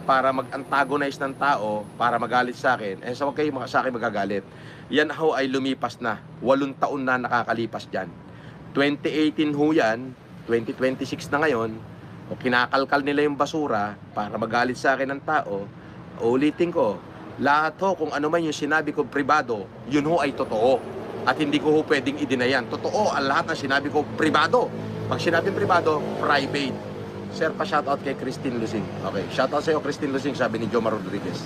para mag-antagonize ng tao, para magalit sa akin, so huwag kayo sa akin magagalit. Yan ho ay lumipas na. 8 taon na nakakalipas dyan. 2018 ho yan, 2026 na ngayon, o kinakalkal nila yung basura para magalit sa akin ng tao. Ulitin ko, lahat ho, kung ano man yung sinabi ko pribado, yun ho ay totoo. At hindi ko ho pwedeng i-deny yan. Totoo, ang lahat ng sinabi ko pribado. Pag sinabi pribado, private. Sir, pa-shoutout kay Christine Lusing. Okay, shoutout sa'yo, Christine Lusing, sabi ni Jomar Rodriguez.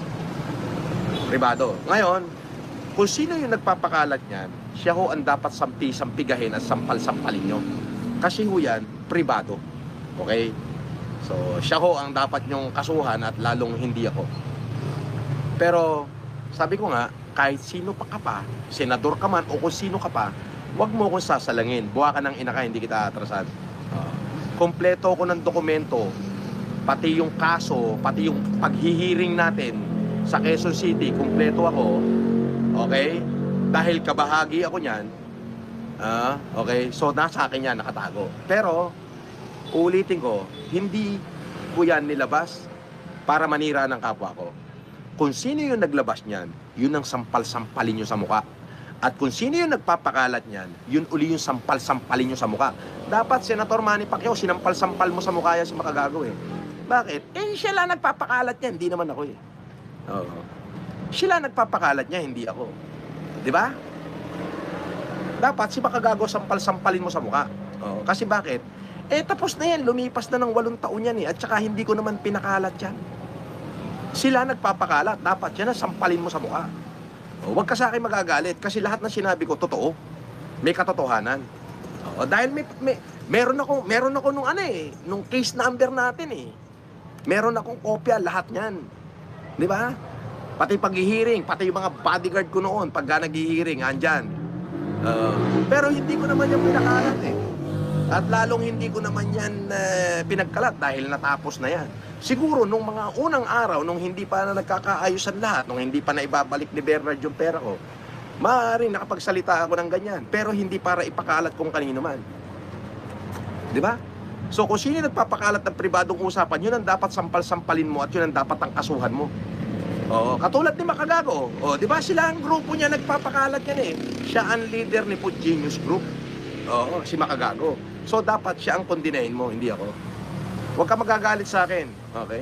Pribado. Ngayon, kung sino yung nagpapakalat niyan, siya ho ang dapat sampigahin at sampal-sampalin nyo. Kasi ho yan, pribado. Okay? So, siya ho ang dapat nyong kasuhan at lalong hindi ako. Pero, sabi ko nga, kahit sino pa ka pa, senador ka man o kung sino ka pa, huwag mo akong sasalangin. Buha ka ng ina ka, hindi kita atrasan. Kompleto ako ng dokumento, pati yung kaso, pati yung paghihiring natin sa Quezon City, kompleto ako, okay? Dahil kabahagi ako niyan, okay? So, nasa akin yan, nakatago. Pero, ulitin ko, hindi ko yan nilabas para manira ng kapwa ko. Kung sino yung naglabas niyan, yun ang sampal-sampalin nyo sa mukha. At kung sino yung nagpapakalat niyan, yun uli yung sampal-sampalin nyo sa mukha. Dapat, Senator Manny Pacquiao, sinampal-sampal mo sa mukha yan si Makagago eh. Bakit? Eh, siya lang nagpapakalat niya, hindi naman ako eh. Oo. Siya lang nagpapakalat niya, hindi ako. Di ba? Dapat, si Makagago, sampal-sampalin mo sa mukha. Oo. Kasi bakit? Eh, tapos na yan, lumipas na ng 8 taon yan eh. At saka, hindi ko naman pinakalat yan. Sila nagpapakalat, dapat yan na sampalin mo sa mukha. Huwag ka sa akin magagalit kasi lahat ng sinabi ko totoo. May katotohanan. Dahil meron ako nung nung case number natin eh. Meron akong kopya lahat niyan. 'Di ba? Pati paghihiring, pati yung mga bodyguard ko noon pagka naghihiring, andyan. Pero hindi ko naman yan pinakalat eh. At lalong hindi ko naman yan pinagkalat dahil natapos na yan. Siguro nung mga unang araw, nung hindi pa na nagkakaayusan lahat, nung hindi pa na ibabalik ni Bernard yung pera ko, maaaring nakapagsalita ako ng ganyan. Pero hindi para ipakalat kung kanino man. Di ba? So kung sino nagpapakalat ng pribadong usapan, yun ang dapat sampal-sampalin mo at yun ang dapat ang kasuhan mo. Katulad ni Makagago. Di ba sila ang grupo niya nagpapakalat yan eh. Siya ang leader ni Food Genius Group. Si Makagago. So dapat siya ang kondinahin mo, hindi ako. Huwag ka magagalit sa akin. Okay?